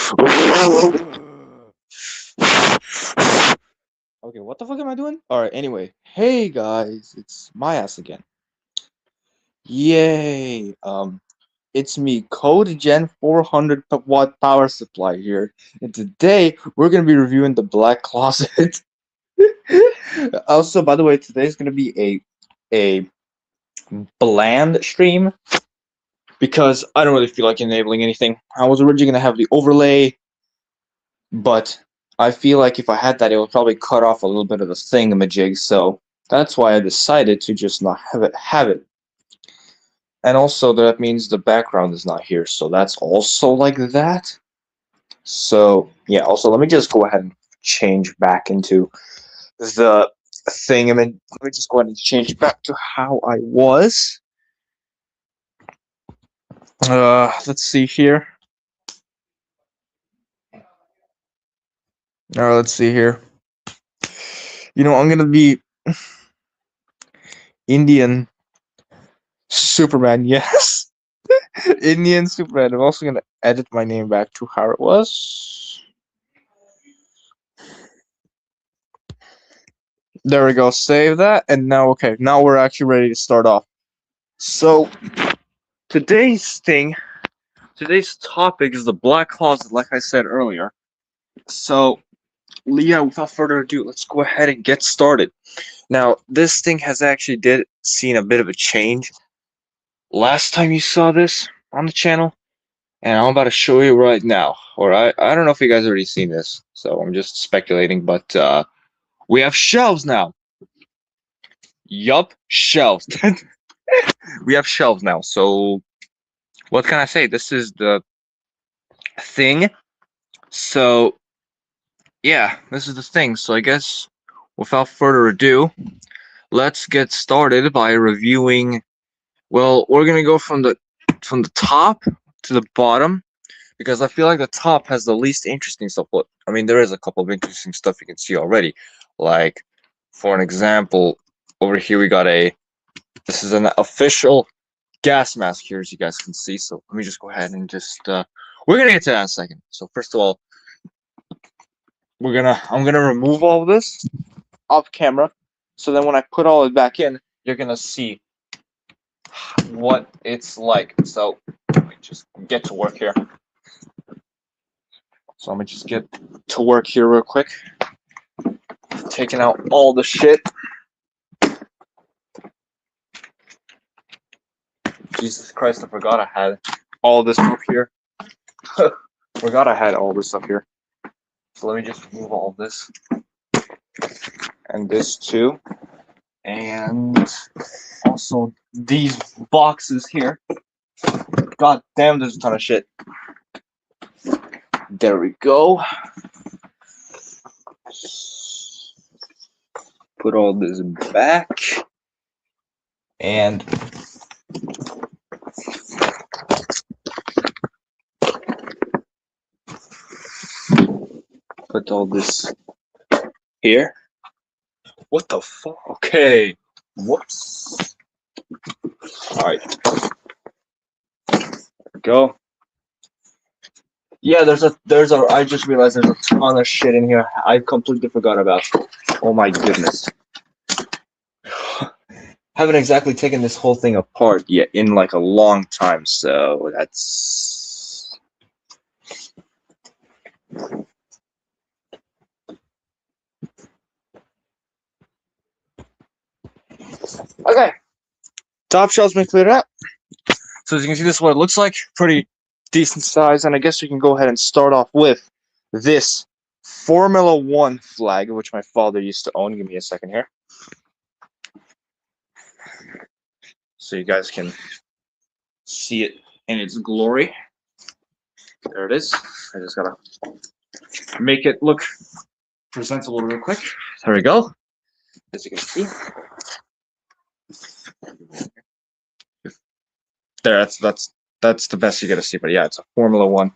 Okay, what the fuck am I doing? Alright, anyway. Hey guys, it's my ass again. Yay! It's me, Code Gen 400 watt power supply here. And today, we're gonna be reviewing the Black Closet. Also, by the way, today's gonna be a bland stream because I don't really feel like enabling anything. I was originally gonna have the overlay, but I feel like if I had that, it would probably cut off a little bit of the thingamajig, so that's why I decided to just not have it. And also that means the background is not here, so that's also like that. So yeah, also let me just go ahead and change back into the thing. I mean, let me just go ahead and change back to how I was. Let's see here. Let's see here. I'm gonna be Indian Superman, yes. Indian Superman. I'm also gonna edit my name back to how it was. There we go. Save that, and now okay. Now we're actually ready to start off. So today's topic is the Black Closet, like I said earlier. So yeah, without further ado, let's go ahead and get started. Now, this thing has actually seen a bit of a change last time you saw this on the channel, and I'm about to show you right now. Or I don't know if you guys already seen this, so I'm just speculating, but we have shelves now. Yup, shelves. We have shelves now. So what can I say? This is the thing. So yeah, this is the thing. So I guess without further ado, let's get started by reviewing. Well, we're gonna go from the top to the bottom because I feel like the top has the least interesting stuff. But I mean, there is a couple of interesting stuff you can see already. Like, for an example, over here we got this is an official gas mask here, as you guys can see. So let me just go ahead and just we're gonna get to that in a second. So first of all, I'm gonna remove all of this off camera. So then when I put all it back in, you're gonna see what it's like. So let me just get to work here. So I'm gonna just get to work here real quick. Taking out all the shit. Jesus Christ, I forgot I had all this up here. Forgot I had all this up here. So let me just remove all this. And this too. And also these boxes here. God damn, there's a ton of shit. There we go. Put all this back. And put all this here. What the fuck? Okay. Whoops. Alright. There we go. Yeah, I just realized there's a ton of shit in here I completely forgot about. Oh my goodness. Haven't exactly taken this whole thing apart yet in like a long time, so that's... Okay. Top shelf's been cleared out. So as you can see, this is what it looks like. Pretty decent size, and I guess we can go ahead and start off with this Formula One flag, which my father used to own. Give me a second here. So you guys can see it in its glory. There it is. I just gotta make it look presentable real quick. There we go. As you can see. There, that's the best you gotta see, but yeah, it's a Formula One.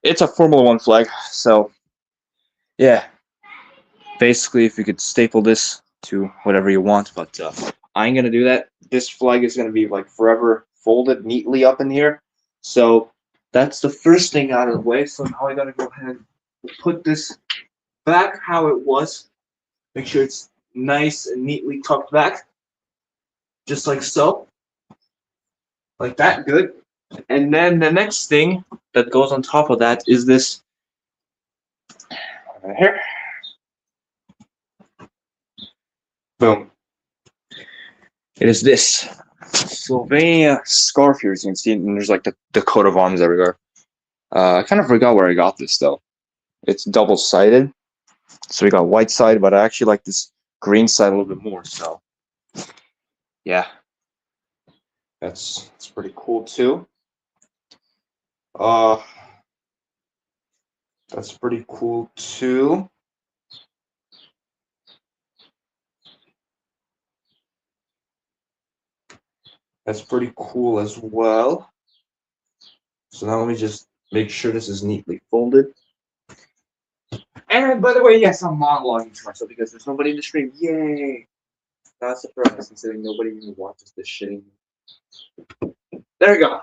It's a Formula One flag, so yeah. Basically, if you could staple this to whatever you want, but I ain't gonna do that. This flag is gonna be like forever folded neatly up in here. So that's the first thing out of the way. So now I gotta go ahead and put this back how it was. Make sure it's nice and neatly tucked back, just like so, like that. Good. And then the next thing that goes on top of that is this right here. Boom. It is this Slovenia scarf here, as you can see, and there's like the coat of arms everywhere. I kind of forgot where I got this though. It's double-sided, so we got white side, but I actually like this green side a little bit more. So, yeah, that's pretty cool too. That's pretty cool too. That's pretty cool as well. So now let me just make sure this is neatly folded. And by the way, yes, I'm monologuing to myself because there's nobody in the stream. Yay! Not surprised considering nobody even watches this shit anymore. There we go.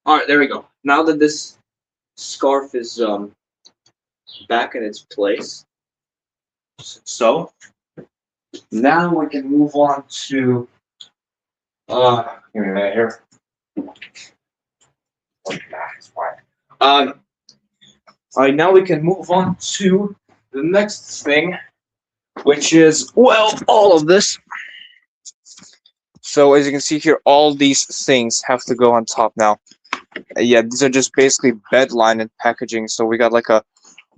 Alright, there we go. Now that this scarf is back in its place, so now we can move on to give me a minute here. Alright, now we can move on to the next thing, which is, well, all of this. So as you can see here, all these things have to go on top now. Yeah, these are just basically bed line and packaging. So we got like a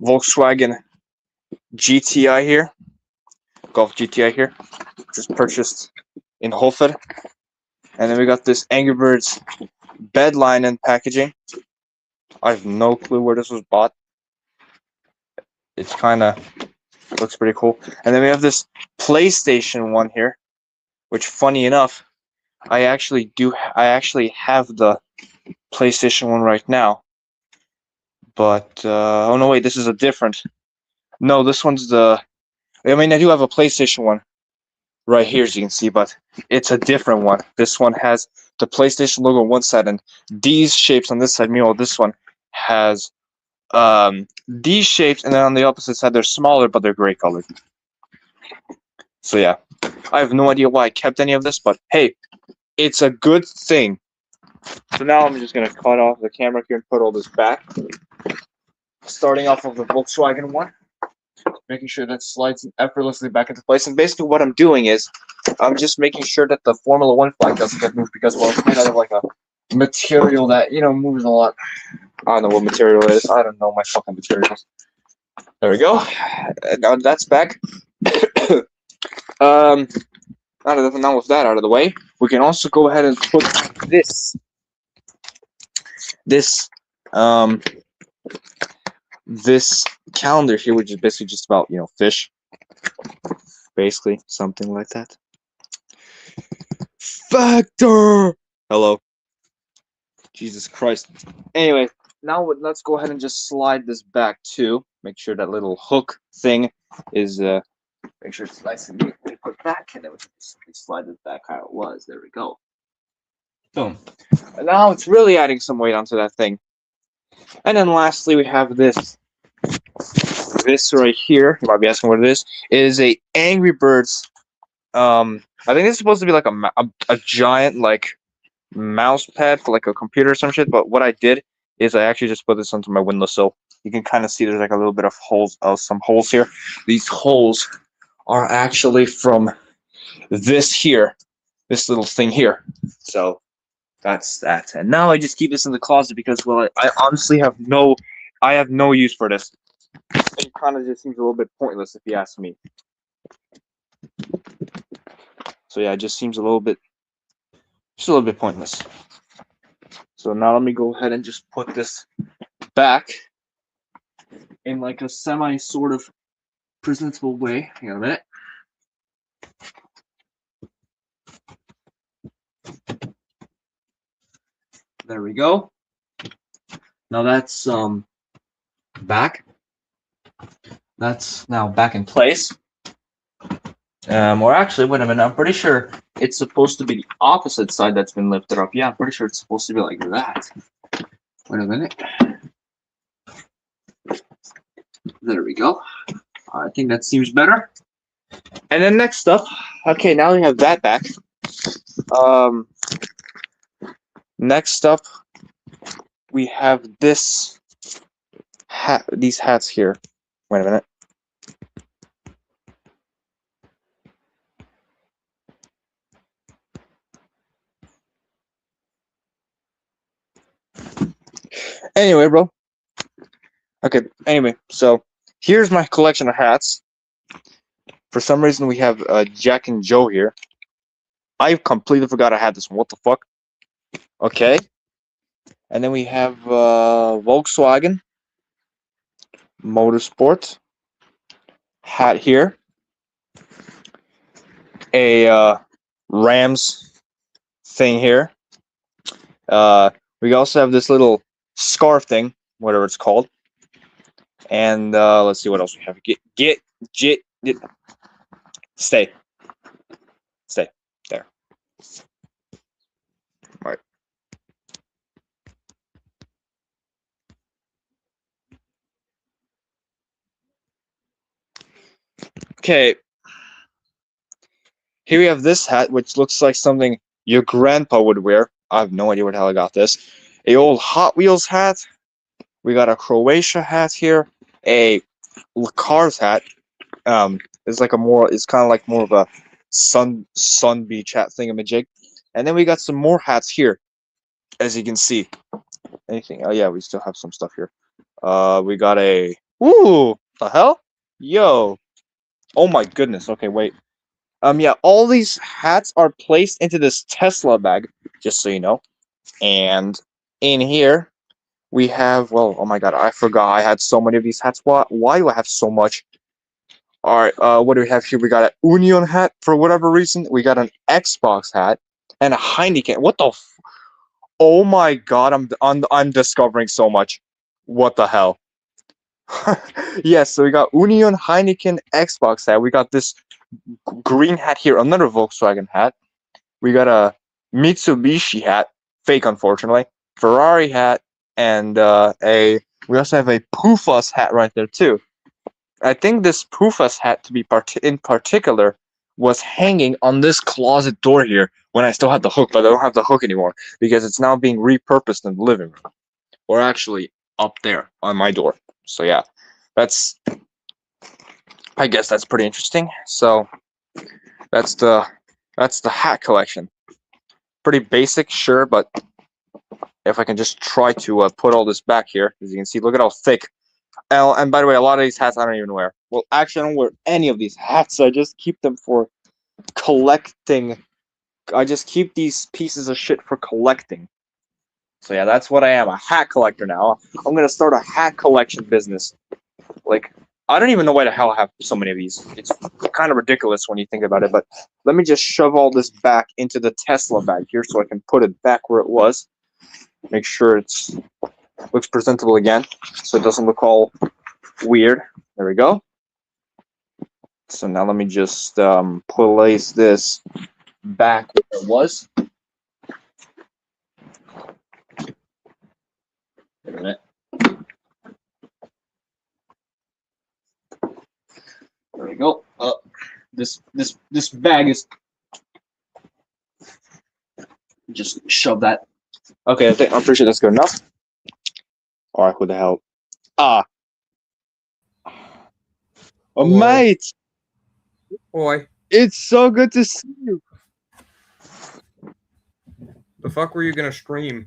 Volkswagen GTI here, Golf GTI here, just purchased in Holford. And then we got this Angry Birds bed line and packaging. I have no clue where this was bought. It's kind of looks pretty cool. And then we have this PlayStation one here, which, funny enough, I actually have the PlayStation one right now. But oh no, wait, this is a different. No, this one's the. I mean, I do have a PlayStation one right here, as you can see, but it's a different one. This one has the PlayStation logo on one side and these shapes on this side. Meanwhile, this one has these shapes, and then on the opposite side, they're smaller, but they're gray colored. So yeah, I have no idea why I kept any of this, but hey, it's a good thing. So now I'm just gonna cut off the camera here and put all this back. Starting off of the Volkswagen one, making sure that slides effortlessly back into place. And basically what I'm doing is I'm just making sure that the Formula One flag doesn't get moved because, well, it's made out of like a material that, you know, moves a lot. I don't know what material it is. I don't know my fucking materials. There we go. Now that's back. Now with that out of the way, we can also go ahead and put this calendar here, which is basically just about, you know, fish. Basically, something like that. Factor! Hello. Jesus Christ. Anyway, now let's go ahead and just slide this back too. Make sure that little hook thing is, make sure it's nice and neatly put back, and then we can just slide it back how it was. There we go. Boom. And now it's really adding some weight onto that thing. And then lastly, we have this. This right here, you might be asking what it is a Angry Birds. I think it's supposed to be like a giant like mouse pad for like a computer or some shit. But what I did is I actually just put this onto my windowsill. You can kind of see there's like a little bit of holes, some holes here. These holes are actually from this here, this little thing here. So that's that. And now I just keep this in the closet because, well, I honestly have no use for this. It kind of just seems a little bit pointless if you ask me. So yeah, it just seems a little bit pointless. So now let me go ahead and just put this back in like a semi sort of presentable way. Hang on a minute. There we go. Now that's back. That's now back in place. Or actually, wait a minute. I'm pretty sure it's supposed to be the opposite side that's been lifted up. Yeah, I'm pretty sure it's supposed to be like that. Wait a minute. There we go. I think that seems better. And then next up, okay, now we have that back. Um, next up, we have this hat. These hats here. Wait a minute. Anyway, bro. Okay. Anyway, so here's my collection of hats. For some reason, we have Jack and Joe here. I completely forgot I had this one. What the fuck? Okay. And then we have Volkswagen Motorsport hat here. A Rams thing here. We also have this little scarf thing, whatever it's called. And let's see what else we have. Get. Stay. There. All right. Okay. Here we have this hat, which looks like something your grandpa would wear. I have no idea where the hell I got this. A old Hot Wheels hat. We got a Croatia hat here. A Cars hat. It's like it's kind of like more of a sun beach hat thingamajig. And then we got some more hats here, as you can see. Anything? Oh yeah, we still have some stuff here. We got a. Ooh, the hell? Yo. Oh my goodness. Okay, wait. Yeah, all these hats are placed into this Tesla bag, just so you know. And in here, we have, well, oh my god, I forgot I had so many of these hats. Why do I have so much? Alright, what do we have here? We got an Union hat for whatever reason. We got an Xbox hat and a Heineken. What the oh my god, I'm discovering so much. What the hell? Yes, so we got Union, Heineken, Xbox hat. We got this green hat here, another Volkswagen hat. We got a Mitsubishi hat, fake unfortunately, Ferrari hat, and we also have a Pufas hat right there too. I think this Pufas hat, to be in particular, was hanging on this closet door here when I still had the hook, but I don't have the hook anymore because it's now being repurposed in the living room, or actually up there on my door. So yeah, I guess that's pretty interesting. So that's the hat collection. Pretty basic, sure, but if I can just try to put all this back here, as you can see, look at how thick. And by the way, a lot of these hats I don't even wear. Well, actually, I don't wear any of these hats. I just keep them for collecting. I just keep these pieces of shit for collecting. So yeah, that's what I am, a hat collector now. I'm gonna start a hat collection business. Like, I don't even know why the hell I have so many of these. It's kind of ridiculous when you think about it, but let me just shove all this back into the Tesla bag here so I can put it back where it was. Make sure it's looks presentable again, so it doesn't look all weird. There we go. So now let me just place this back where it was. Wait a minute. There we go. This bag is just shove that. Okay, I'm pretty sure that's good enough. All right, who the hell? Oh, Hello. mate! Boy, It's so good to see you. the fuck were you gonna stream?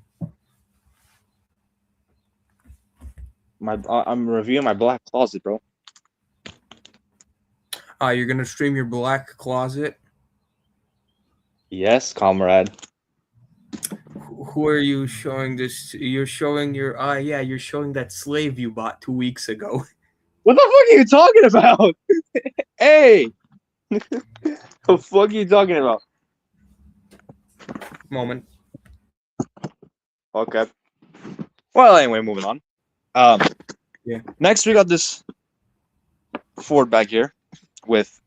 I'm reviewing my black closet, bro. You're gonna stream your black closet? Yes, comrade. Who are you showing this to? You're showing your yeah, you're showing that slave you bought 2 weeks ago. What the fuck are you talking about? Hey! The fuck are you talking about? Moment. Okay. Well, anyway, moving on. Yeah. Next, we got this Ford bag here with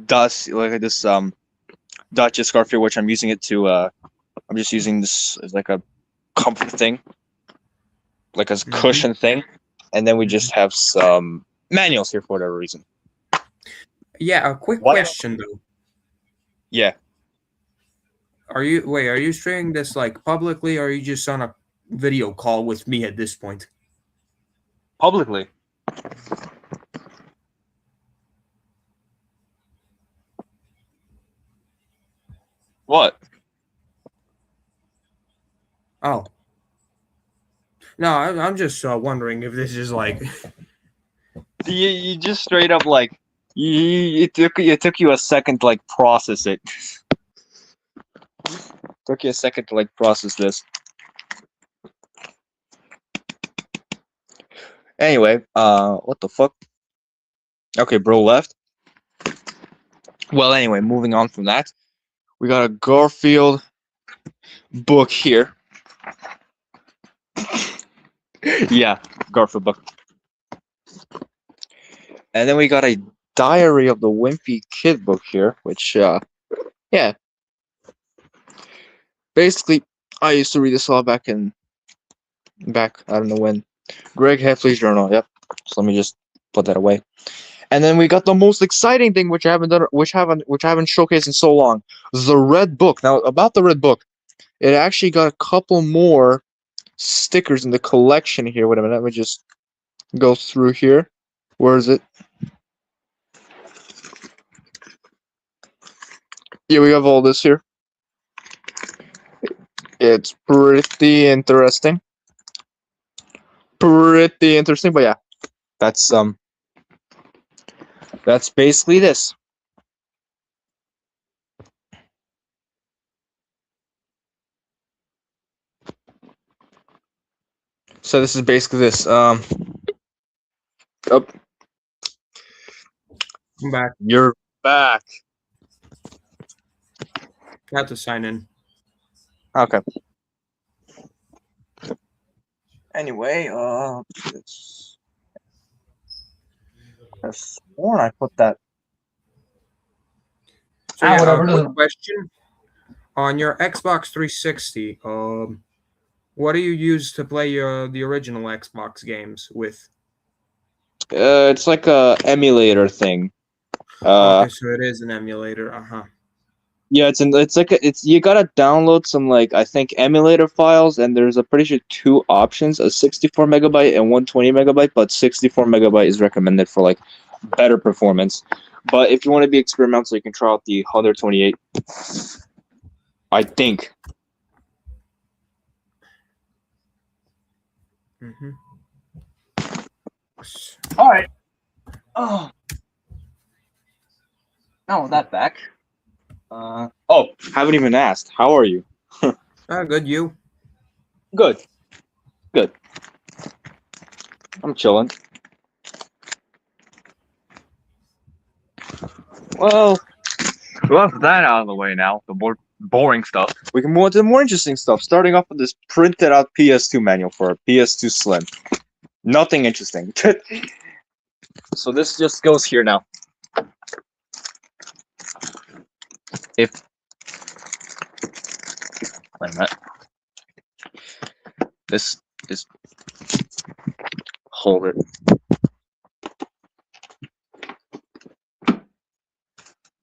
Duchess Garfield, which I'm using it to I'm just using this as like a comfort thing, like a cushion thing, and then we just have some manuals here for whatever reason. Yeah, a quick What? question though. Yeah, Are you streaming this like publicly, or are you just on a video call with me at this point? publicly. What? Oh. No, I'm just wondering if this is like You just straight up like it took you a second to like process it. Took you a second to like process this. Anyway, what the fuck? Okay, bro left. Well, anyway, moving on from that, we got a Garfield book here. Yeah, Garfield book. And then we got a Diary of the Wimpy Kid book here, which, yeah. Basically, I used to read this all back, I don't know when. Greg Heffley's journal, yep. So let me just put that away. And then we got the most exciting thing, which I haven't showcased in so long, the Red Book. Now, about the Red Book, it actually got a couple more stickers in the collection here. Wait a minute, let me just go through here. Where is it? Yeah, we have all this here. It's pretty interesting. But yeah, that's basically this. So this is basically this. Oh, I'm back. you're back. I have to sign in. Okay. Anyway, I've sworn I put that. So yeah, whatever. quick question. On your Xbox 360, what do you use to play the original Xbox games with? It's like a emulator thing. Okay, so it is an emulator. Yeah, it's you gotta download some like I think emulator files, and there's a pretty sure two options: a 64 megabyte and 120 megabyte. But 64 megabyte is recommended for like better performance. But if you want to be experimental, you can try out the 128. I think. All right. Oh. Now with that back. Haven't even asked. How are you? Good. You? Good. Good. I'm chilling. Well, with that out of the way now, the more boring stuff, we can move on to the more interesting stuff, starting off with this printed out PS2 manual for a PS2 Slim. Nothing interesting. So this just goes here now. Wait a minute. This is hold it.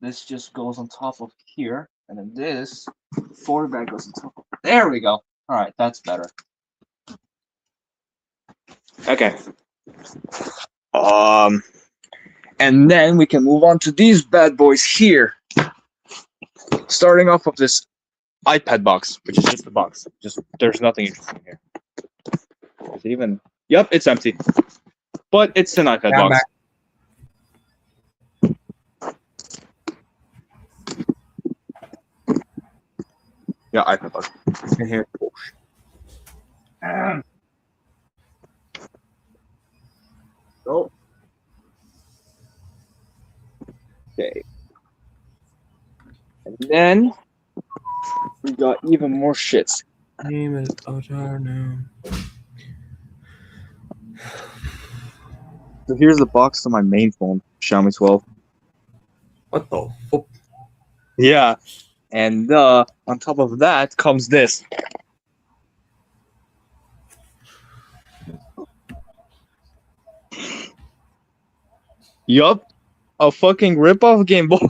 This just goes on top of here, and then this folder bag goes on top of. There we go. All right, that's better. Okay. And then we can move on to these bad boys here. Starting off with this iPad box, which is just the box. Just there's nothing interesting here. Is it even? Yep, it's empty. But it's an iPad box. Back. Yeah, iPad box. Here. Oh. Okay. And then we got even more shits. Name is Otar now. So here's the box to my main phone, Xiaomi 12. What the fuck? Yeah. And on top of that comes this. Yup. A fucking ripoff Game Boy.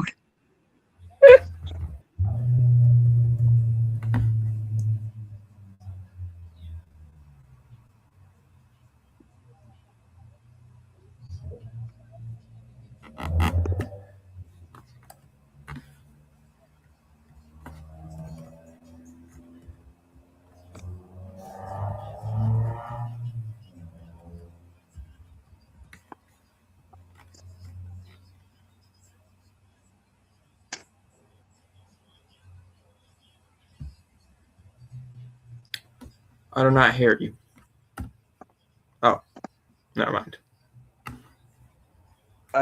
I do not hear you. Oh, never mind.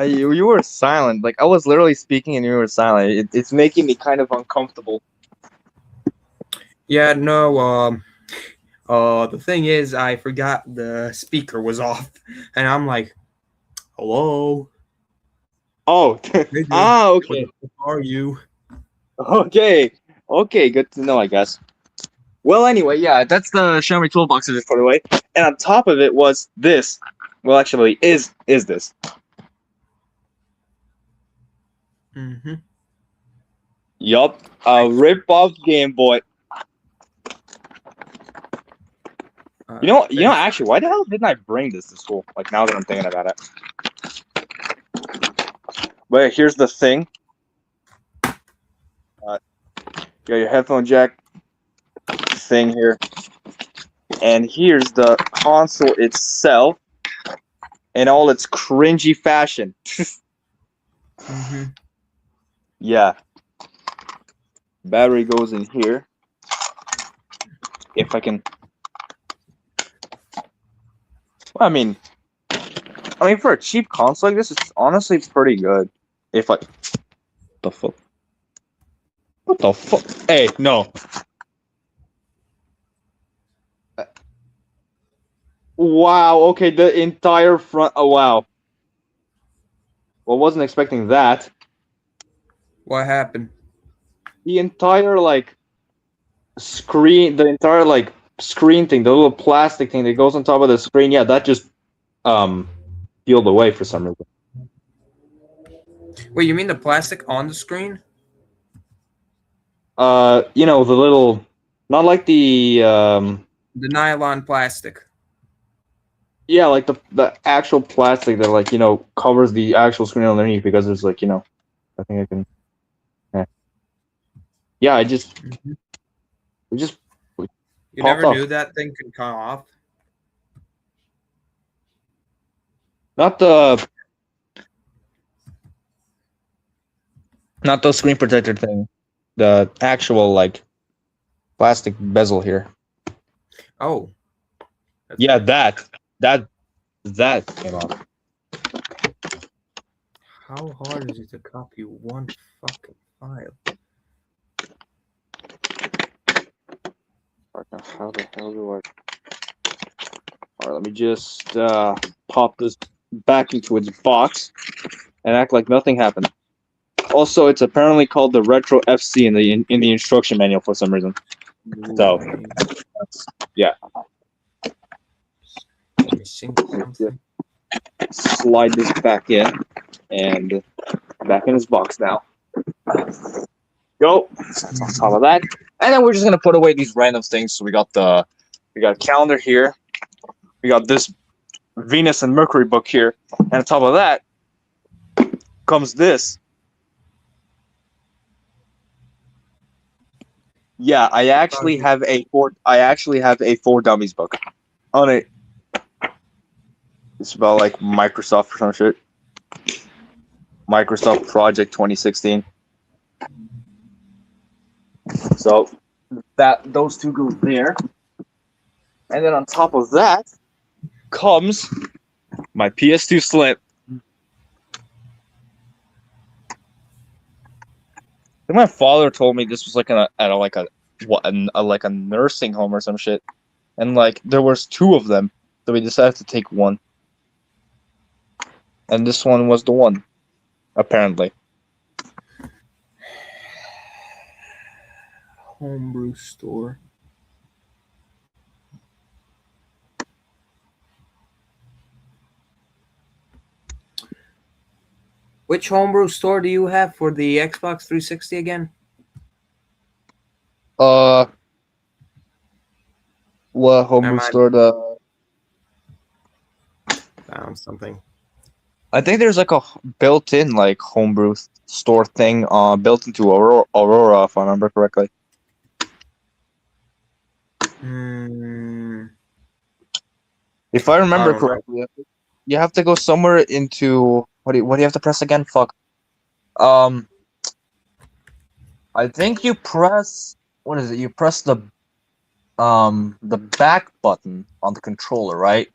You were silent. Like I was literally speaking and you were silent. It's making me kind of uncomfortable. Yeah, no. The thing is, I forgot the speaker was off, and I'm like, "Hello, Oh, nigga, ah, where okay, the fuck are you?" okay. Good to know, I guess. Well, anyway, yeah, that's the Xiaomi toolbox I just put away, and on top of it was this. Well, actually, is this? Mm-hmm. Yup, a rip-off Game Boy. You know. Actually, why the hell didn't I bring this to school? Like now that I'm thinking about it. But here's the thing. You got your headphone jack thing here, and here's the console itself in all its cringy fashion. Mm-hmm. Yeah. Battery goes in here. If I can. Well, I mean, for a cheap console like this, it's honestly pretty good. If I. The fuck? What the fuck? Hey, no. Wow. Okay, the entire front. Oh wow. Well, wasn't expecting that. What happened? The entire screen, the entire screen thing, the little plastic thing that goes on top of the screen. Yeah, that just peeled away for some reason. Wait, you mean the plastic on the screen? You know, the little, not like the The nylon plastic. yeah, like the actual plastic that covers the actual screen underneath, because there's I think I can. Yeah, it just You popped never off. knew that thing could come off? Not the screen protector thing. The actual plastic bezel here. Oh. Yeah, that came off. How hard is it to copy one fucking file? How the hell do I? All right, let me just pop this back into its box and act like nothing happened. Also, it's apparently called the Retro FC in the instruction manual for some reason. So, yeah. Slide this back in, and back in his box now. Go. That's on top of that, and then we're just gonna put away these random things. So we got a calendar here. We got this Venus and Mercury book here, and on top of that comes this. Yeah, I actually have a four dummies book on it. It's about Microsoft or some shit. Microsoft Project 2016. So those two go there, and then on top of that comes my PS2 Slim. My father told me this was a nursing home or some shit, and there was two of them, so we decided to take one, and this one was the one, apparently. Homebrew store. Which homebrew store do you have for the Xbox 360 again? What homebrew Am I store? found something? I think there's like a built-in like homebrew store thing built into Aurora, if I remember correctly. Hmm. If I I remember don't know. correctly, you have to go somewhere into what do you have to press again? Fuck. Um, I think you press what is it? You press the back button on the controller, right?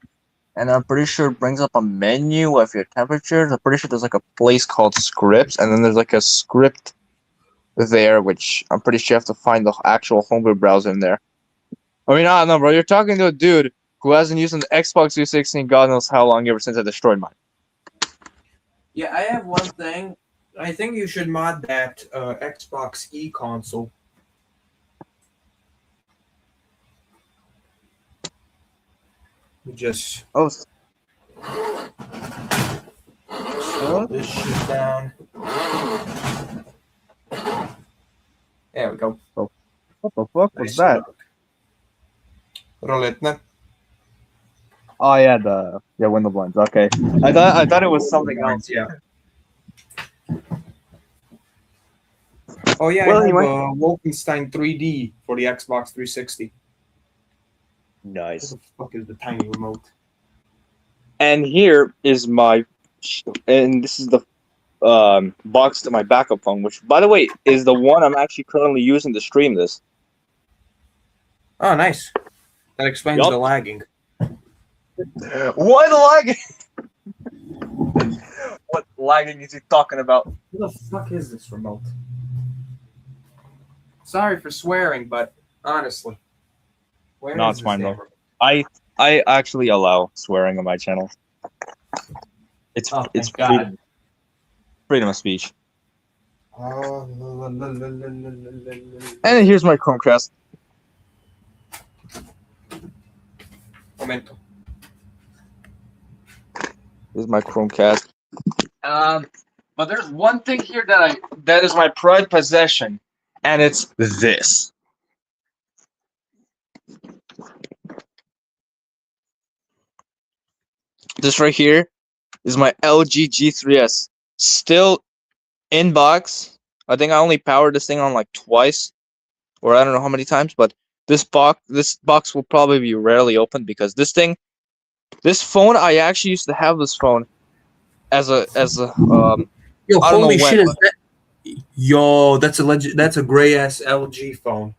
And I'm pretty sure it brings up a menu of your temperatures. I'm pretty sure there's like a place called scripts, and then there's like a script there, which I'm pretty sure you have to find the actual homebrew browser in there. I mean, I don't know, bro. You're talking to a dude who hasn't used an Xbox 360 in God knows how long ever since I destroyed mine. Yeah, I have one thing. I think you should mod that Xbox E console. Just Oh, slow this shit down. There we go. what the fuck was Nice that? look. Roulette. Oh yeah, the window blinds. Okay, I thought it was something else. Yeah. Oh yeah, Well, I have anyway, Wolfenstein 3D for the Xbox 360. What nice. the fuck is the tiny remote? And here is and this is the box to my backup phone, which, by the way, is the one I'm actually currently using to stream this. Oh, nice. That explains Yup. the lagging. Why the lagging? What lagging is he talking about? Who the fuck is this remote? Sorry for swearing, but honestly, where No, is it's this fine damn though. remote? I actually allow swearing on my channel. It's Oh, it's thank God. freedom of speech. Oh, And here's my Chromecast. momento. This is my Chromecast. But there's one thing here that is my pride possession, and it's this. This right here is my LG G3S. Still in box. I think I only powered this thing on like twice, or I don't know how many times, but this box will probably be rarely opened because this phone, I actually used to have this phone as a Yo, I don't know holy when, shit! Is but that? Yo, that's a gray ass LG phone.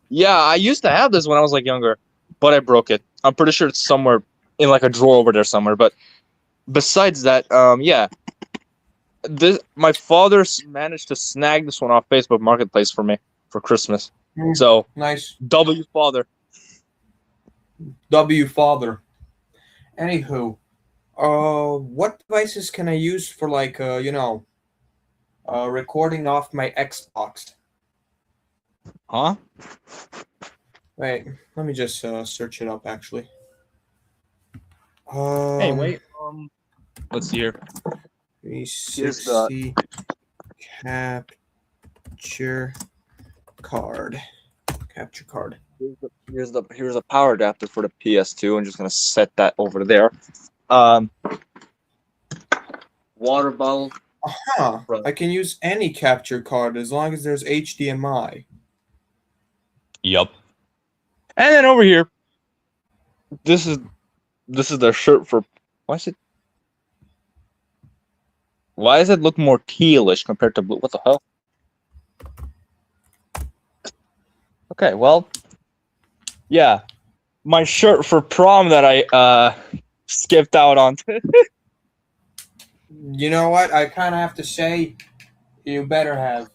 yeah, I used to have this when I was like younger, but I broke it. I'm pretty sure it's somewhere in like a drawer over there somewhere. But besides that, yeah, my father managed to snag this one off Facebook Marketplace for me for Christmas. So Nice. W father. W father. Anywho, what devices can I use for like recording off my Xbox? Huh? Wait, let me just search it up actually. Anyway, let's see here. 360 capture card. Capture card. Here's the power adapter for the PS2. I'm just gonna set that over there. Water bottle. Huh. I can use any capture card as long as there's HDMI. Yup. And then over here, this is the shirt for. Why does it look more tealish compared to blue? What the hell? Okay, well, yeah, my shirt for prom that I skipped out on. You know what? I kind of have to say, you better have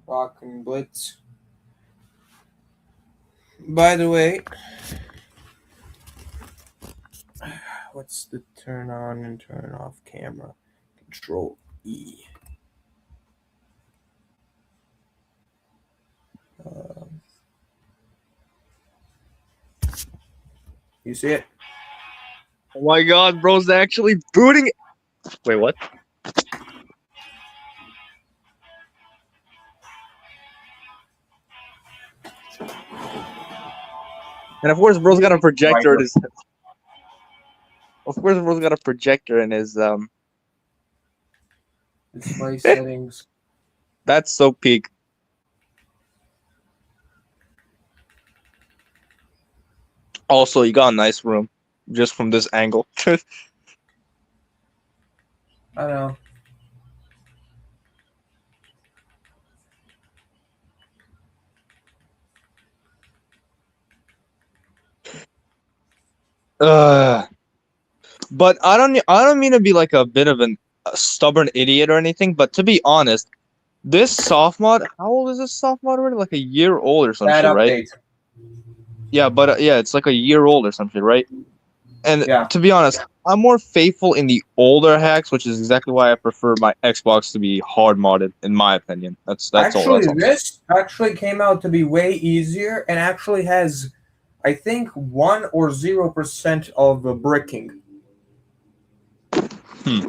Rock and Blitz. By the way, what's the turn on and turn off camera? Control E. You see it? Oh my god, bro's actually booting. Wait, what? And of course, bro's got a projector in his. Of course, bro's got a projector in his. Display settings. That's so peak. Also, you got a nice room, just from this angle. I know. But I don't mean to be like a bit of a stubborn idiot or anything. But to be honest, this soft mod, how old is this soft mod already? Like a year old or some Bad shit, right? update. Yeah, but yeah, it's like a year old or some shit, right? And Yeah. to be honest, I'm more faithful in the older hacks, which is exactly why I prefer my Xbox to be hard modded, in my opinion. That's all. Actually, That's all. this actually came out to be way easier and actually has, I think, 1 or 0% of the bricking.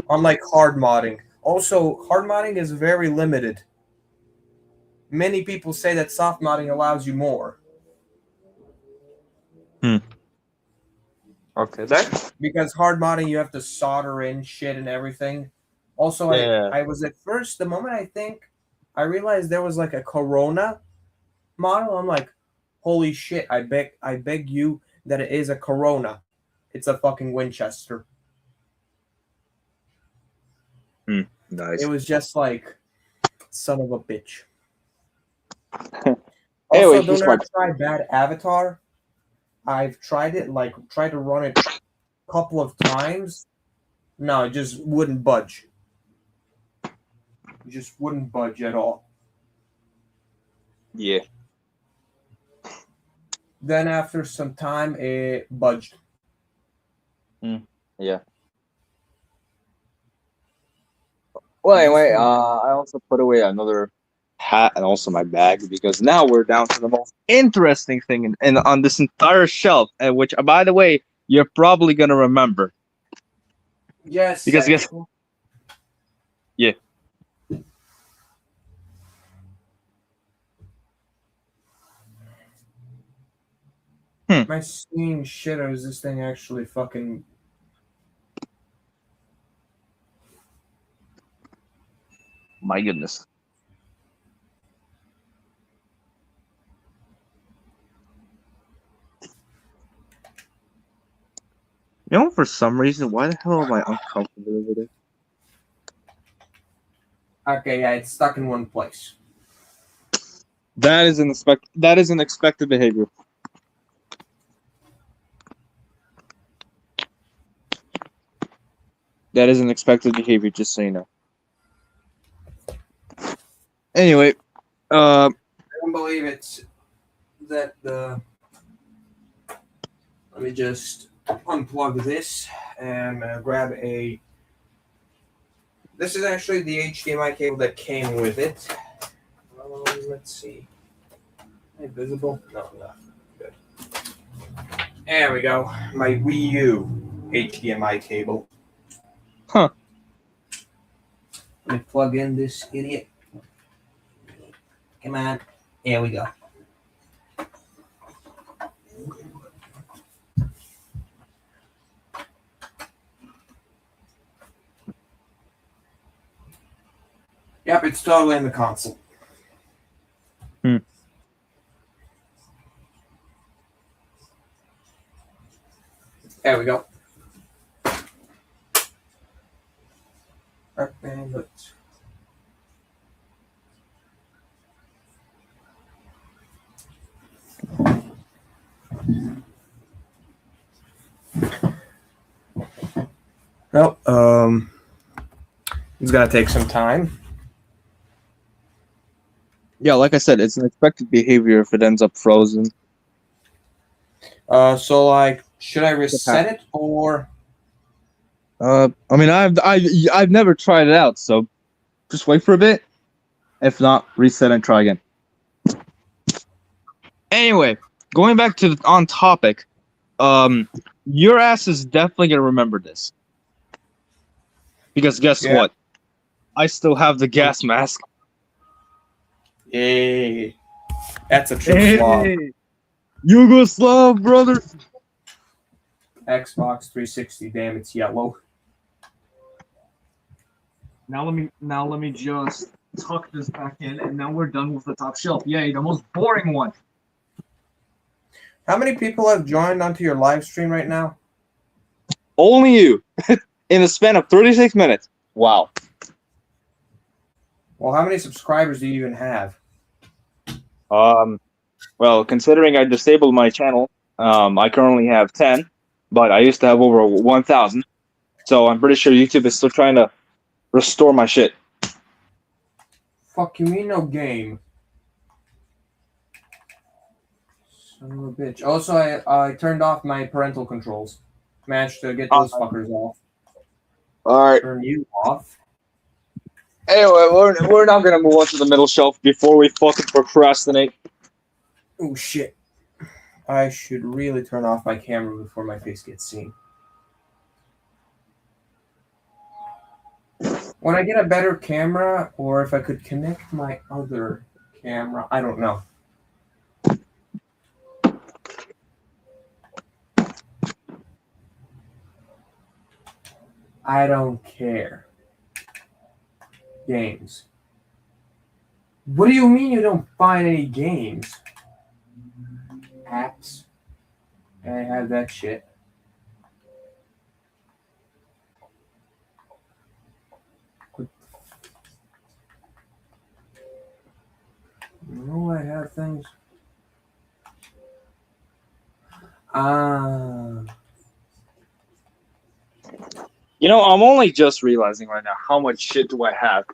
Unlike hard modding. Also, hard modding is very limited. Many people say that soft modding allows you more. Okay, that. Because hard modding, you have to solder in shit and everything. Also, Yeah. I was at first, the moment I realized there was like a Corona model, I'm like, holy shit, I beg you that it is a Corona. It's a fucking Winchester. Nice. It was just like, son of a bitch. Anyway, Also, he's don't ever try bad Avatar. I've tried it, tried to run it a couple of times. No, it just wouldn't budge. It just wouldn't budge at all. Yeah. Then after some time, it budged. Yeah. Well, anyway, I also put away another hat and also my bag because now we're down to the most interesting thing in on this entire shelf, and which, by the way, you're probably gonna remember Yes. because guess. Yeah. My Steam shitters, this thing actually fucking. My goodness. You know, for some reason, why the hell am I uncomfortable over there? Okay, yeah, it's stuck in one place. That is an expected behavior. That is an expected behavior, just so you know. Anyway, I don't believe it's that the. Let me just unplug this and I'm gonna grab a. This is actually the HDMI cable that came with it. Let's see. Is it visible? No, not good. There we go. My Wii U HDMI cable. Huh. Let me plug in this idiot. Come on. There we go. Yep, it's totally in the console. There we go. And let's. Well, it's gonna take some time. Yeah, like I said, it's an expected behavior if it ends up frozen. So like, should I reset it or? I mean, I've never tried it out, so just wait for a bit. If not, reset and try again. Anyway, going back to on topic, your ass is definitely gonna remember this. Because guess Yeah. what? I still have the gas mask. Yay. That's a true Slav. Yugoslav, brother. Xbox 360, damn, it's yellow. Now let me just tuck this back in, and now we're done with the top shelf. Yay, the most boring one. How many people have joined onto your live stream right now? Only you, in the span of 36 minutes. Wow. Well, how many subscribers do you even have? Well, considering I disabled my channel, I currently have 10, but I used to have over 1,000. So I'm pretty sure YouTube is still trying to restore my shit. Fuck you mean no game? Son of a bitch. Also, I turned off my parental controls. Managed to get those fuckers off. All right. Turn you off. Anyway, we're now gonna move on to the middle shelf before we fucking procrastinate. Oh shit. I should really turn off my camera before my face gets seen. When I get a better camera, or if I could connect my other camera, I don't know. I don't care. Games. What do you mean you don't find any games? Apps. I have that shit. No, I have things. You know, I'm only just realizing right now how much shit do I have.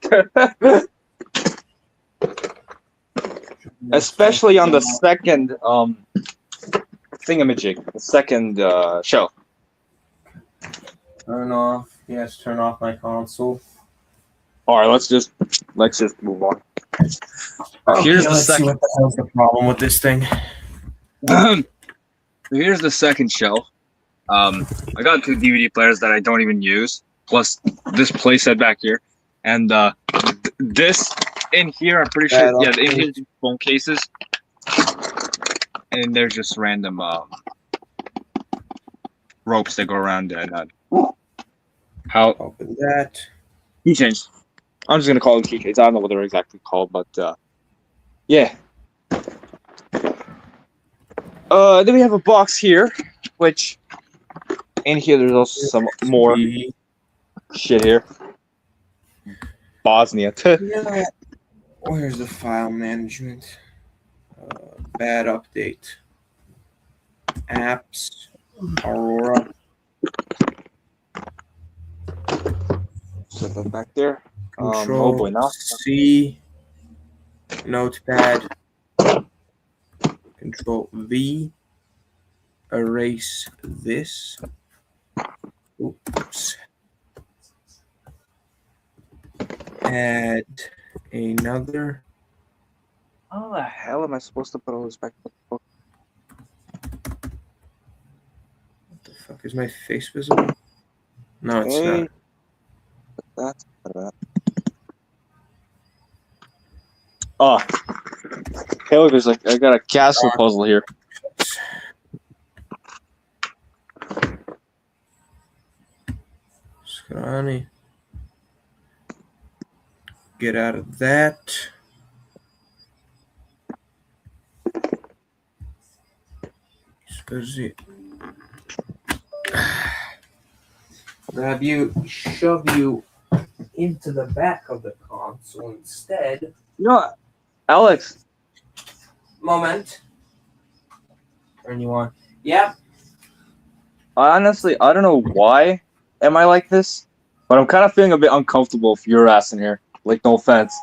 Especially on the second thingamajig, the second shelf. Turn off. Yes, turn off my console. All right, let's just move on. Here's the let's see second. what the hell's the problem with this thing. Here's the second shelf. I got 2 DVD players that I don't even use, plus this playset back here, and this in here. I'm pretty sure. Yeah, in here phone cases, and there's just random ropes that go around and how Open that. keychains. I'm just gonna call them keychains. I don't know what they're exactly called, but yeah. Then we have a box here, which in here there's also some more shit here. Bosnia. Yeah. Where's the file management? Bad update. Apps. Aurora. Set that back there. Control oh boy, now. C. Notepad. Control V. Erase this. Oops. Add another. How the hell am I supposed to put all this back? What the fuck? Is my face visible? No, it's not. That. Oh, hey, look, there's like I got a castle puzzle here. Scrawny. Get out of that. Have you shove you into the back of the console instead? You know what, Alex? Moment. Turn you on. Yeah. Honestly, I don't know why am I like this, but I'm kind of feeling a bit uncomfortable if your ass in here. Like, no offense.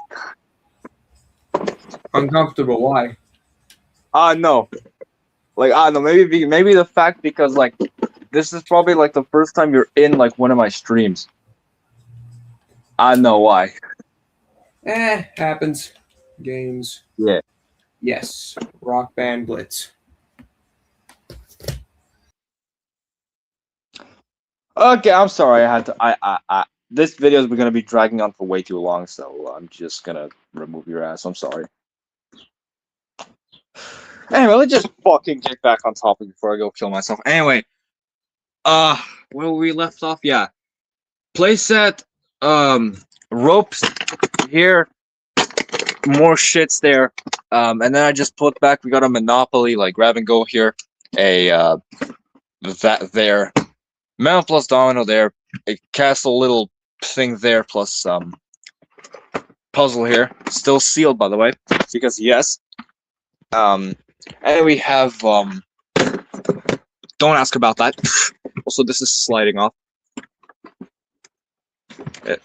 Uncomfortable. Why? No. Like, I don't know. Maybe the fact because like this is probably like the first time you're in like one of my streams. I don't know why. Happens. Games. Yeah. Yes. Rock Band Blitz. Okay, I'm sorry. I had to. This video is gonna be dragging on for way too long, so I'm just gonna remove your ass. I'm sorry. Anyway, let's just fucking get back on topic before I go kill myself. Anyway, where we left off, yeah. Playset, ropes here, more shits there. And then I just put back. We got a Monopoly, like grab and go here, a that there, Metal plus Domino there, a castle little thing there, plus puzzle here, still sealed by the way, because yes. And we have don't ask about that. Also, this is sliding off. It.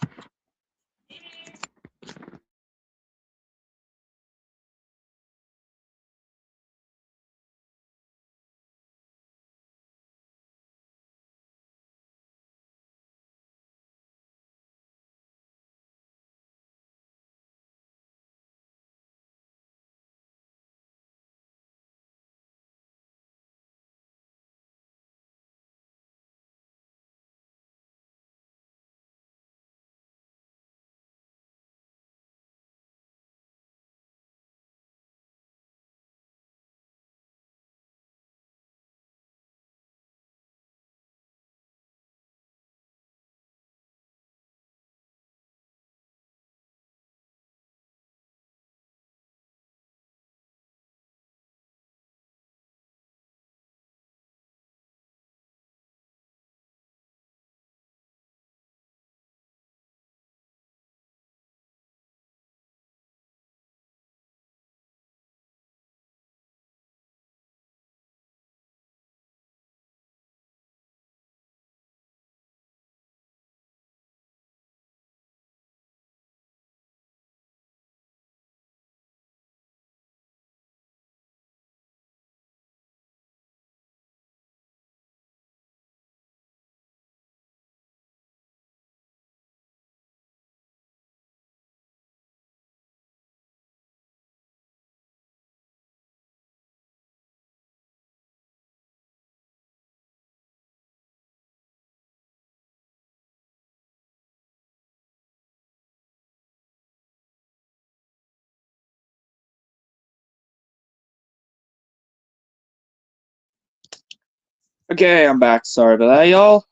Okay, I'm back. Sorry about that, y'all.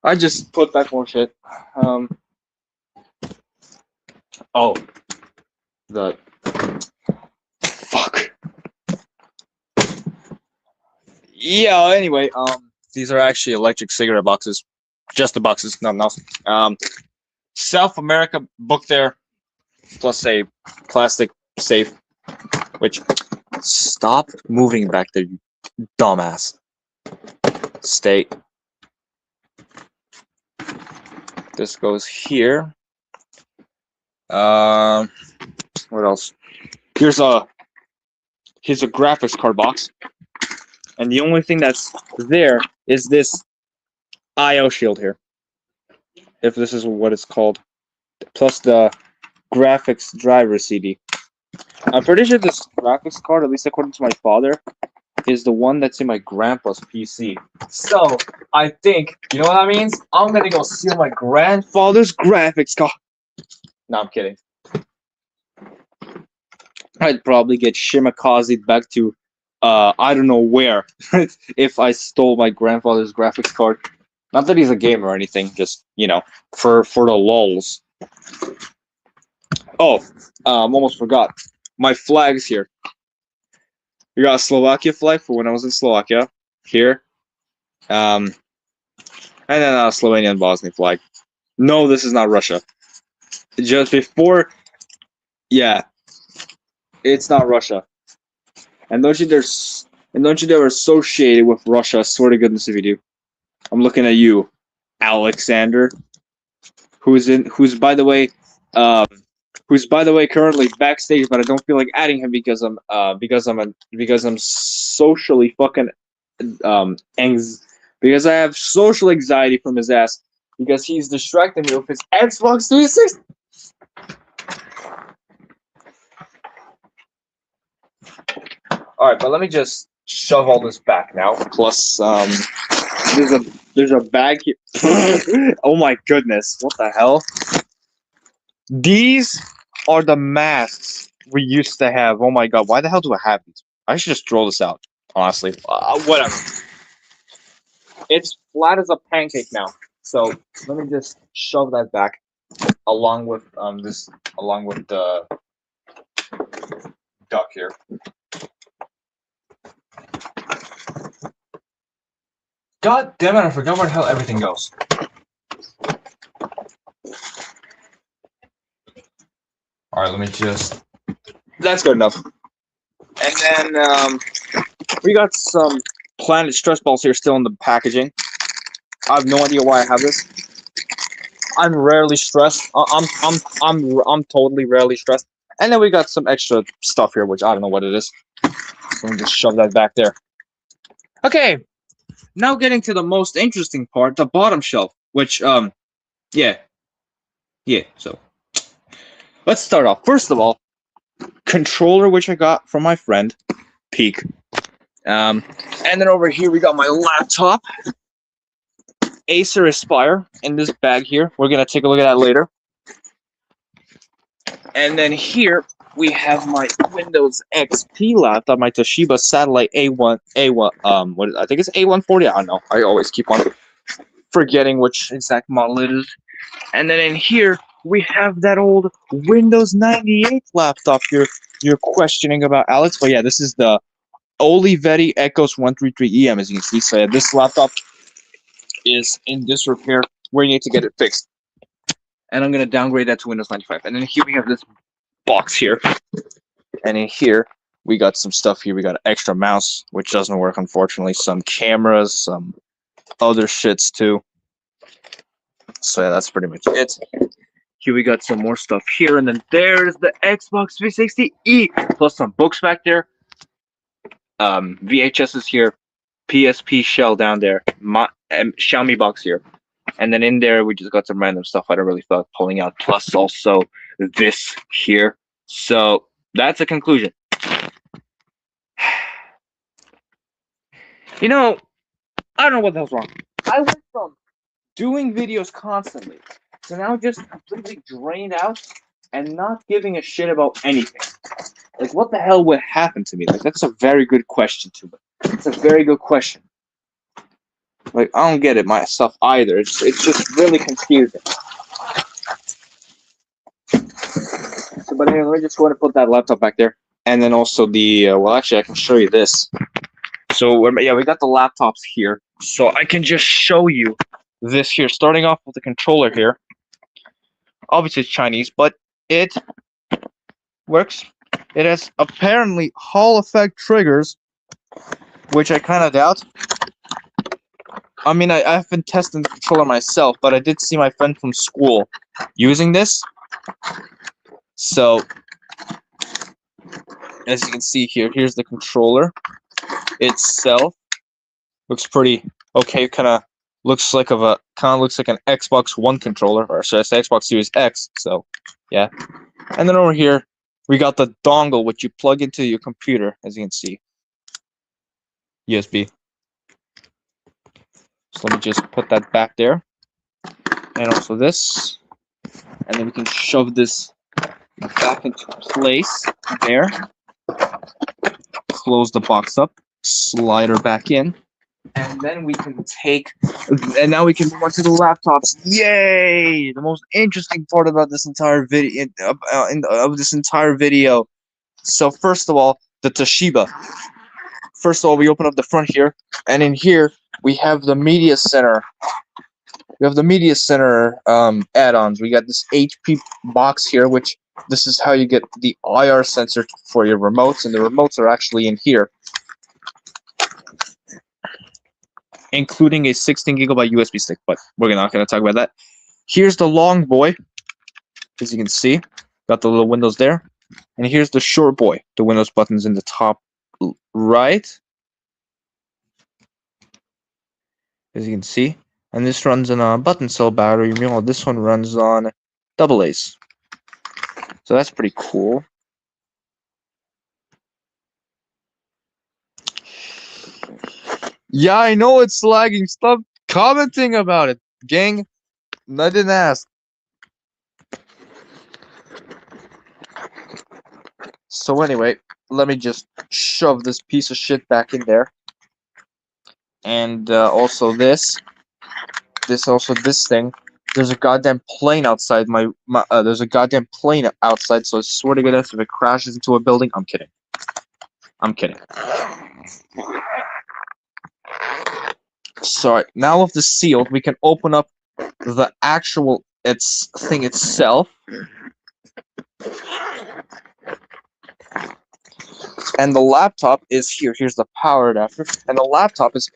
I just put back more shit. Oh, the fuck. Yeah. Anyway, these are actually electric cigarette boxes. Just the boxes, nothing else. South America book there, plus a plastic safe. Which, stop moving back there, you dumbass. Stay. This goes here. What else? Here's a graphics card box, and the only thing that's there is this IO shield here, if this is what it's called, plus the graphics driver CD. I'm pretty sure this graphics card, at least according to my father, is the one that's in my grandpa's PC. So I think, you know what that means? I'm gonna go steal my grandfather's graphics card. No, I'm kidding. I'd probably get Shimakazi'd back to I don't know where if I stole my grandfather's graphics card. Not that he's a gamer or anything, just, you know, for the lulz. Oh, almost forgot. My flags here. We got a Slovakia flag for when I was in Slovakia. Here. And then a Slovenian Bosnian flag. No, this is not Russia. Just before, yeah, it's not Russia. And don't you dare associate it with Russia. I swear to goodness if you do. I'm looking at you, Alexander, who's by the way currently backstage, but I don't feel like adding him because I'm socially fucking because I have social anxiety from his ass because he's distracting me with his Xbox 360. All right, but let me just shove all this back now. Plus, there's a bag here. Oh my goodness! What the hell? These are the masks we used to have. Oh my god! Why the hell do I have these? I should just throw this out. Honestly, whatever. It's flat as a pancake now. So let me just shove that back, along with the duck here. God damn it! I forgot where the hell everything goes. All right, let me just. That's good enough. And then we got some Planet stress balls here still in the packaging. I have no idea why I have this. I'm rarely stressed. I'm totally rarely stressed. And then we got some extra stuff here, which I don't know what it is. Let me just shove that back there. Okay, now getting to the most interesting part, the bottom shelf, which yeah. So let's start off. First of all, controller which I got from my friend Peak. And then over here we got my laptop, Acer Aspire, in this bag here. We're gonna take a look at that later. And then here we have my Windows XP laptop, my Toshiba Satellite A1. What is, I think it's A140. I don't know. I always keep on forgetting which exact model it is. And then in here we have that old Windows 98 laptop you're questioning about, Alex. But yeah, this is the Olivetti Ecos 133EM, as you can see. So yeah, this laptop is in disrepair. We need to get it fixed. And I'm going to downgrade that to Windows 95. And then here we have this box here. And in here, we got some stuff here. We got an extra mouse, which doesn't work, unfortunately. Some cameras, some other shits, too. So yeah, that's pretty much it. Here we got some more stuff here. And then there's the Xbox 360E. Plus some books back there. VHS is here, PSP shell down there, Xiaomi box here, and then in there we just got some random stuff I don't really feel like pulling out. Plus also this here. So that's a conclusion. You know, I don't know what the hell's wrong. I went from doing videos constantly to now just completely drained out and not giving a shit about anything. Like, what the hell would happen to me? Like, that's a very good question to me. It's a very good question. Like, I don't get it myself either. It's just really confusing. So, but anyway, let me just go ahead and put that laptop back there. And then also the, well, actually, I can show you this. So, yeah, we got the laptops here. So I can just show you this here. Starting off with the controller here. Obviously, it's Chinese, but it works. It has apparently Hall effect triggers, which I kind of doubt. I mean, I haven't tested the controller myself, but I did see my friend from school using this. So, as you can see here, here's the controller itself. Looks pretty okay. Kind of looks like an Xbox One controller, or should I say Xbox Series X? So, yeah. And then over here, we got the dongle, which you plug into your computer, as you can see. USB. So let me just put that back there. And also this. And then we can shove this back into place there. Close the box up. Slide her back in. And then we can and now we can move on to the laptops. Yay! The most interesting part about this entire video, of this entire video. So first of all, the Toshiba. First of all, we open up the front here, and in here we have the media center. We have the media center add-ons. We got this HP box here, which this is how you get the IR sensor for your remotes, and the remotes are actually in here, including a 16GB USB stick, but we're not going to talk about that. Here's the long boy, as you can see. Got the little windows there. And here's the short boy, the Windows buttons in the top right, as you can see. And this runs on a button cell battery. Meanwhile, this one runs on AA's. So that's pretty cool. Yeah, I know it's lagging. Stop commenting about it, gang. I didn't ask. So anyway, let me just shove this piece of shit back in there, and also this thing. There's a goddamn plane outside there's a goddamn plane outside. So I swear to goodness, if it crashes into a building, I'm kidding. I'm kidding. So now with the sealed, we can open up the actual thing itself. And the laptop is here. Here's the power adapter. And the laptop is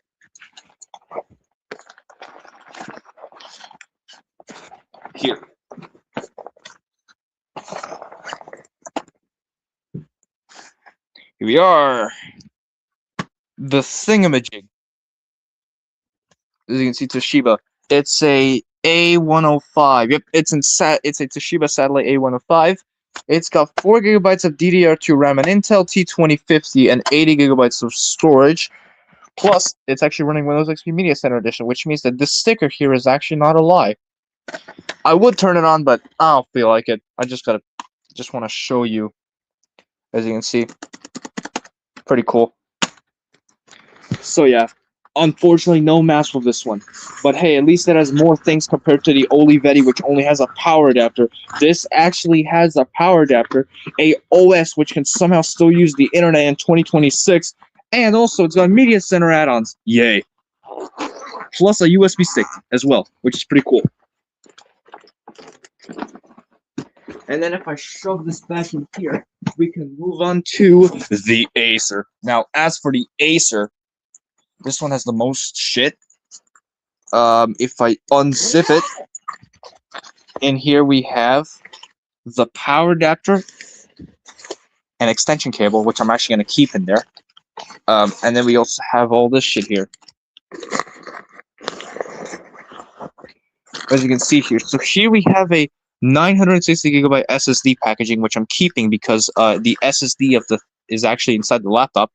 here. Here we are. The thingamajig. As you can see, Toshiba. It's a A105. Yep, it's a Toshiba Satellite A105. It's got 4 gigabytes of DDR2 RAM, an Intel T2050, and 80 gigabytes of storage. Plus, it's actually running Windows XP Media Center Edition, which means that this sticker here is actually not a lie. I would turn it on, but I don't feel like it. I just want to show you. As you can see, pretty cool. So yeah, unfortunately no mask with this one. But hey, at least it has more things compared to the Olivetti, which only has a power adapter. This actually has a power adapter, a OS which can somehow still use the internet in 2026, and also it's got media center add-ons. Yay. Plus a USB stick as well, which is pretty cool. And then if I shove this back in here, we can move on to the Acer. Now, as for the Acer, this one has the most shit. If I unzip it, in here we have the power adapter and extension cable, which I'm actually going to keep in there. And then we also have all this shit here. As you can see here. So here we have a 960 gigabyte SSD packaging, which I'm keeping because the SSD is actually inside the laptop.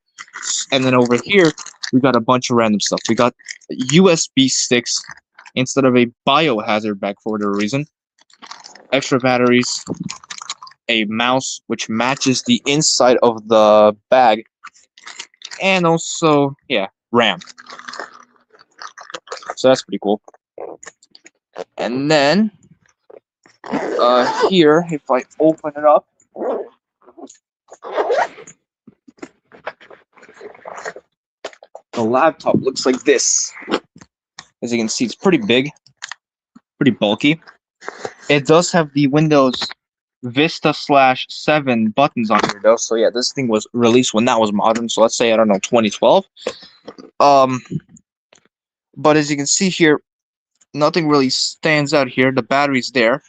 And then over here, we got a bunch of random stuff. We got USB sticks instead of a biohazard bag for whatever reason. Extra batteries, a mouse which matches the inside of the bag, and also, yeah, RAM. So that's pretty cool. And then here, if I open it up, the laptop looks like this. As you can see, it's pretty big, pretty bulky. It does have the Windows Vista /7 buttons on here though. So yeah, this thing was released when that was modern. So let's say, I don't know, 2012. But as you can see here, nothing really stands out here. The battery's there.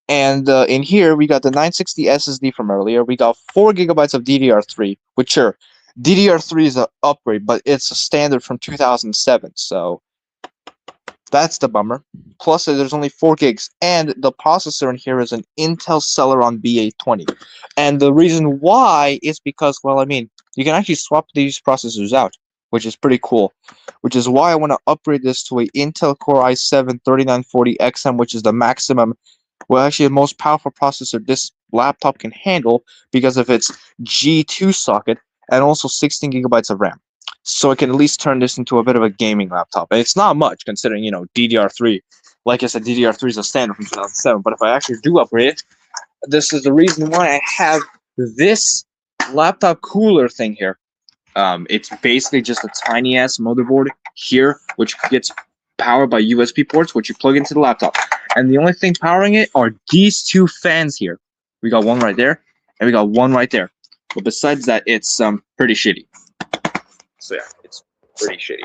And in here, we got the 960 SSD from earlier. We got 4 gigabytes of DDR3, which sure, DDR3 is an upgrade, but it's a standard from 2007. So that's the bummer. Plus, there's only 4 gigs, and the processor in here is an Intel Celeron B820. And the reason why is because, well, I mean, you can actually swap these processors out, which is pretty cool. Which is why I want to upgrade this to a Intel Core i7-3940XM, which is the maximum, well, actually the most powerful processor this laptop can handle because of its G2 socket and also 16 gigabytes of RAM. So I can at least turn this into a bit of a gaming laptop. And it's not much considering, you know, DDR3. Like I said, DDR3 is a standard from 2007. But if I actually do upgrade it, this is the reason why I have this laptop cooler thing here. It's basically just a tiny ass motherboard here, which gets powered by USB ports, which you plug into the laptop. And the only thing powering it are these 2 fans here. We got one right there, and we got one right there. But besides that, it's pretty shitty. So yeah, it's pretty shitty.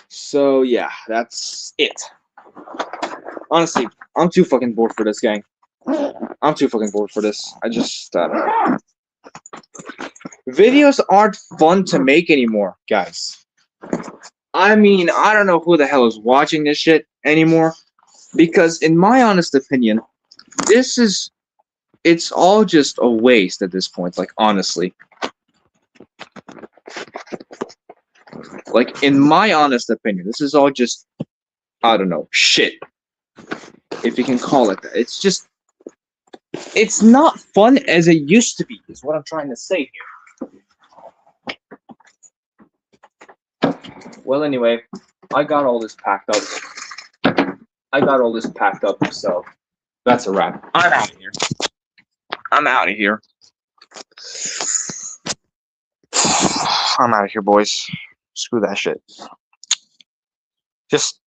So yeah, that's it. Honestly, I'm too fucking bored for this, gang. I'm too fucking bored for this. I just videos aren't fun to make anymore, guys. I mean, I don't know who the hell is watching this shit anymore, because in my honest opinion, this is it's all just a waste at this point, like honestly. Like in my honest opinion, this is all just, I don't know, shit. If you can call it that. It's not fun as it used to be, is what I'm trying to say here. Well, anyway, I got all this packed up. So that's a wrap. I'm out of here. I'm out of here, boys. Screw that shit. Just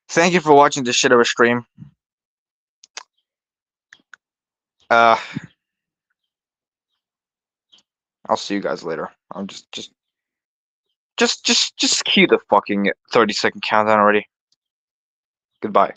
thank you for watching this shit of a stream. I'll see you guys later. I'm just cue the fucking 30-second countdown already. Goodbye.